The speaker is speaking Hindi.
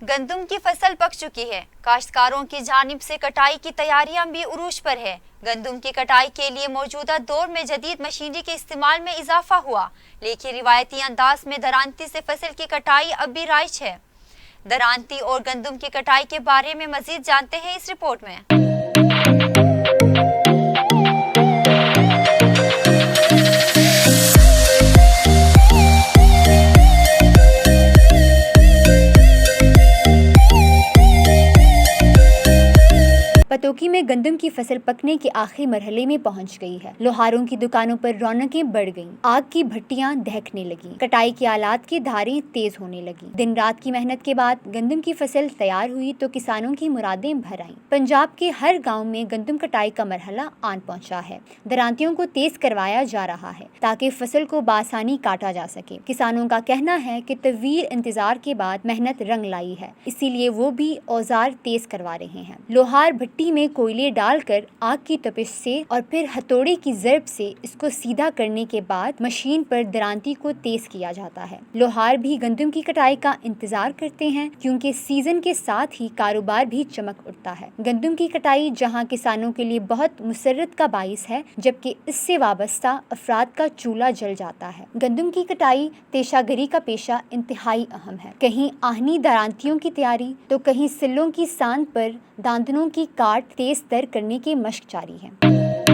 गंदम की फसल पक चुकी है। काश्तकारों की जानिब से कटाई की तैयारियां भी उरूज पर है। गंदम की कटाई के लिए मौजूदा दौर में जदीद मशीनरी के इस्तेमाल में इजाफा हुआ, लेकिन रिवायती अंदाज में दरांती से फसल की कटाई अब भी राइज है। दरांती और गंदम की कटाई के बारे में मजीद जानते हैं इस रिपोर्ट में। पतोकी में गंदम की फसल पकने के आखिरी मरहले में पहुंच गई है। लोहारों की दुकानों पर रौनकें बढ़ गईं, आग की भट्टियां दहकने लगी, कटाई के आलात की धारें तेज होने लगी। दिन रात की मेहनत के बाद गंदम की फसल तैयार हुई तो किसानों की मुरादें भर आईं। पंजाब के हर गाँव में गंदम कटाई का मरहला आन पहुँचा है। दरांतियों को तेज करवाया जा रहा है ताकि फसल को बासानी काटा जा सके। किसानों का कहना है कि तवील इंतजार के बाद मेहनत रंग लाई है, इसीलिए वो भी औजार तेज करवा रहे हैं। लोहार भट्टी में कोयले डालकर आग की तपिश से और फिर हथौड़े की ज़रब से इसको सीधा करने के बाद मशीन पर दरांती को तेज किया जाता है। लोहार भी गंदम की कटाई का इंतजार करते हैं क्योंकि सीजन के साथ ही कारोबार भी चमक उठता है। गंदम की कटाई जहां किसानों के लिए बहुत मुसर्रत का बाइस है, जबकि इससे वाबस्ता अफराद का चूल्हा जल जाता है। गंदम की कटाई पेशागरी का पेशा इंतहाई अहम है। कहीं आहनी दरांतियों की तैयारी तो कहीं सिलों की सांद पर दांतनों की काट तेज तर करने की मशक जारी है।